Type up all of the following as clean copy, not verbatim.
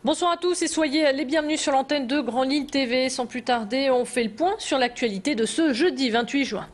Bonsoir à tous et soyez les bienvenus sur l'antenne de Grand Lille TV. Sans plus tarder, on fait le point sur l'actualité de ce jeudi 28 juin.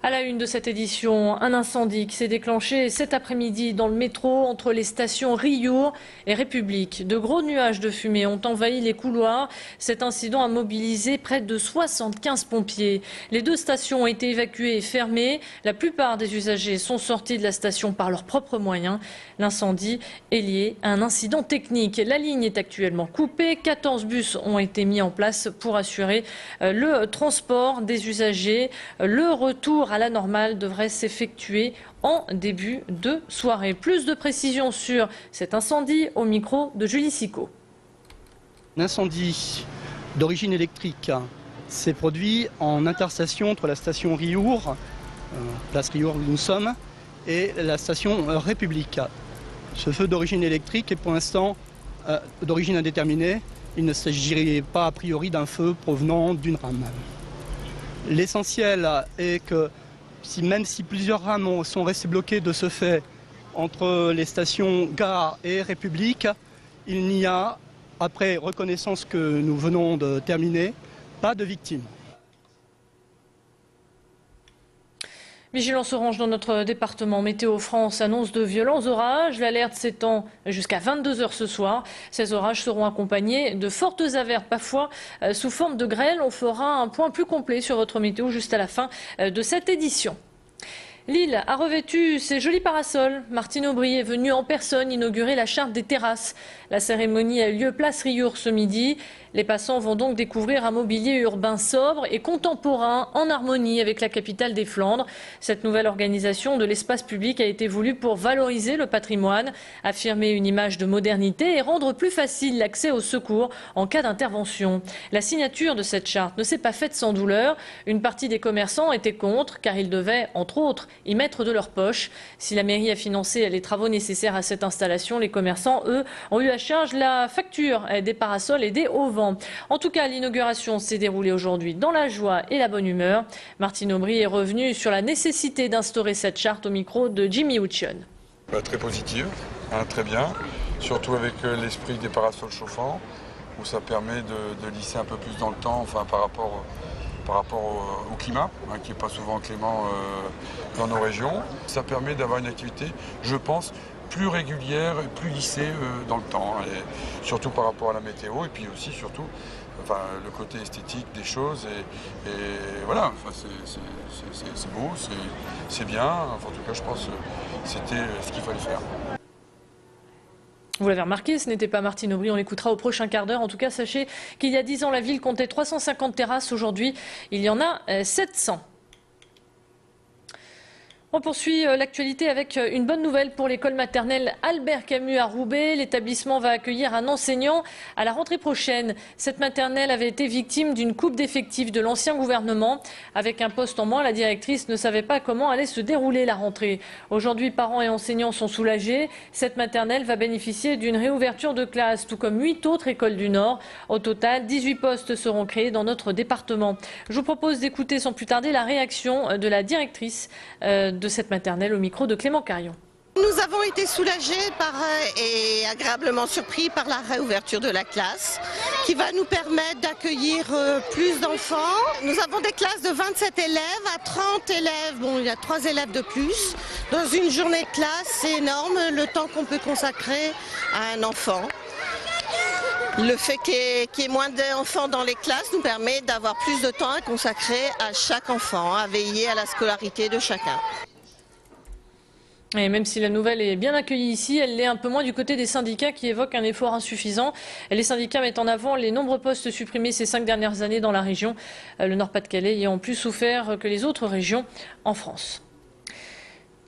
À la une de cette édition, un incendie qui s'est déclenché cet après-midi dans le métro entre les stations Riour et République. De gros nuages de fumée ont envahi les couloirs. Cet incident a mobilisé près de 75 pompiers. Les deux stations ont été évacuées et fermées. La plupart des usagers sont sortis de la station par leurs propres moyens. L'incendie est lié à un incident technique. La ligne est actuellement coupée. 14 bus ont été mis en place pour assurer le transport des usagers. Le retour à la normale devrait s'effectuer en début de soirée. Plus de précisions sur cet incendie au micro de Julie Sicot. L'incendie d'origine électrique s'est produit en interstation entre la station Riour, place Riour où nous sommes, et la station République. Ce feu d'origine électrique est pour l'instant d'origine indéterminée. Il ne s'agirait pas a priori d'un feu provenant d'une rame. L'essentiel est que même si plusieurs rames sont restées bloquées de ce fait entre les stations Gare et République, il n'y a, après reconnaissance que nous venons de terminer, pas de victimes. Vigilance orange dans notre département. Météo France annonce de violents orages. L'alerte s'étend jusqu'à 22 h ce soir. Ces orages seront accompagnés de fortes averses, parfois sous forme de grêle. On fera un point plus complet sur votre météo juste à la fin de cette édition. Lille a revêtu ses jolis parasols. Martine Aubry est venue en personne inaugurer la charte des terrasses. La cérémonie a eu lieu place Riour ce midi. Les passants vont donc découvrir un mobilier urbain sobre et contemporain en harmonie avec la capitale des Flandres. Cette nouvelle organisation de l'espace public a été voulue pour valoriser le patrimoine, affirmer une image de modernité et rendre plus facile l'accès aux secours en cas d'intervention. La signature de cette charte ne s'est pas faite sans douleur. Une partie des commerçants était contre car ils devaient, entre autres, y mettre de leur poche. Si la mairie a financé les travaux nécessaires à cette installation, les commerçants, eux, ont eu à charge la facture des parasols et des auvents. En tout cas, l'inauguration s'est déroulée aujourd'hui dans la joie et la bonne humeur. Martine Aubry est revenue sur la nécessité d'instaurer cette charte au micro de Jimmy Hutchon. Très positive, très bien, surtout avec l'esprit des parasols chauffants, où ça permet de lisser un peu plus dans le temps, enfin par rapport au climat, qui n'est pas souvent clément dans nos régions. Ça permet d'avoir une activité, je pense, plus régulière et plus lissée dans le temps, et surtout par rapport à la météo, et puis aussi surtout le côté esthétique des choses, et voilà, c'est beau, c'est bien, en tout cas je pense que c'était ce qu'il fallait faire. Vous l'avez remarqué, ce n'était pas Martine Aubry, on l'écoutera au prochain quart d'heure. En tout cas, sachez qu'il y a 10 ans, la ville comptait 350 terrasses. Aujourd'hui, il y en a 700. On poursuit l'actualité avec une bonne nouvelle pour l'école maternelle Albert Camus à Roubaix. L'établissement va accueillir un enseignant à la rentrée prochaine. Cette maternelle avait été victime d'une coupe d'effectifs de l'ancien gouvernement. Avec un poste en moins, la directrice ne savait pas comment allait se dérouler la rentrée. Aujourd'hui, parents et enseignants sont soulagés. Cette maternelle va bénéficier d'une réouverture de classe, tout comme 8 autres écoles du Nord. Au total, 18 postes seront créés dans notre département. Je vous propose d'écouter sans plus tarder la réaction de la directrice de cette maternelle au micro de Clément Carion. Nous avons été soulagés et agréablement surpris par la réouverture de la classe qui va nous permettre d'accueillir plus d'enfants. Nous avons des classes de 27 élèves à 30 élèves. Bon, il y a 3 élèves de plus. Dans une journée de classe, c'est énorme le temps qu'on peut consacrer à un enfant. Le fait qu'il y ait moins d'enfants dans les classes nous permet d'avoir plus de temps à consacrer à chaque enfant, à veiller à la scolarité de chacun. Et même si la nouvelle est bien accueillie ici, elle l'est un peu moins du côté des syndicats qui évoquent un effort insuffisant. Les syndicats mettent en avant les nombreux postes supprimés ces 5 dernières années dans la région, le Nord-Pas-de-Calais ayant plus souffert que les autres régions en France.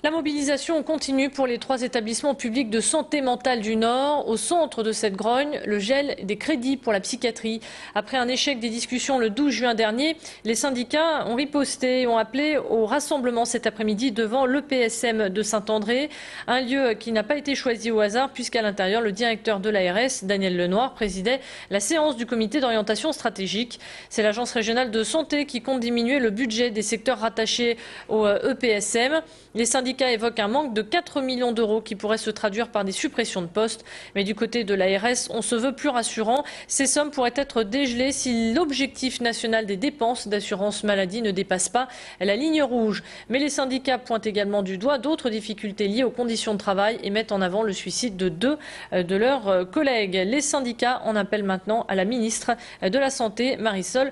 La mobilisation continue pour les 3 établissements publics de santé mentale du Nord. Au centre de cette grogne, le gel des crédits pour la psychiatrie. Après un échec des discussions le 12 juin dernier, les syndicats ont riposté et ont appelé au rassemblement cet après-midi devant l'EPSM de Saint-André. Un lieu qui n'a pas été choisi au hasard puisqu'à l'intérieur, le directeur de l'ARS, Daniel Lenoir, présidait la séance du comité d'orientation stratégique. C'est l'agence régionale de santé qui compte diminuer le budget des secteurs rattachés au EPSM. Les syndicats évoquent un manque de 4 millions d'euros qui pourrait se traduire par des suppressions de postes. Mais du côté de l'ARS, on se veut plus rassurant. Ces sommes pourraient être dégelées si l'objectif national des dépenses d'assurance maladie ne dépasse pas la ligne rouge. Mais les syndicats pointent également du doigt d'autres difficultés liées aux conditions de travail et mettent en avant le suicide de 2 de leurs collègues. Les syndicats en appellent maintenant à la ministre de la Santé, Marisol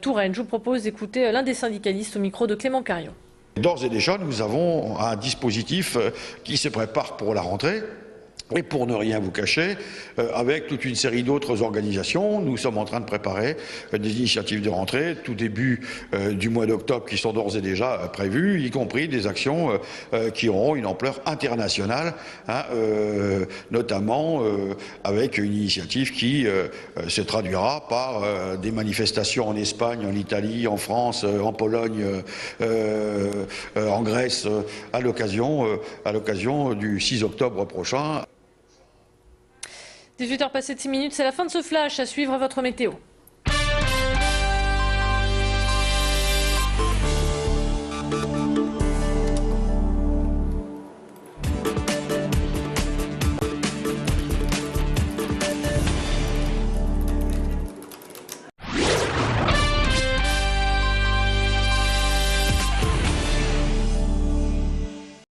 Touraine. Je vous propose d'écouter l'un des syndicalistes au micro de Clément Carion. D'ores et déjà, nous avons un dispositif qui se prépare pour la rentrée. Et pour ne rien vous cacher, avec toute une série d'autres organisations, nous sommes en train de préparer des initiatives de rentrée tout début du mois d'octobre qui sont d'ores et déjà prévues, y compris des actions qui auront une ampleur internationale, notamment avec une initiative qui se traduira par des manifestations en Espagne, en Italie, en France, en Pologne, en Grèce, à l'occasion du 6 octobre prochain. 18h passées de 6 minutes, c'est la fin de ce flash. À suivre votre météo.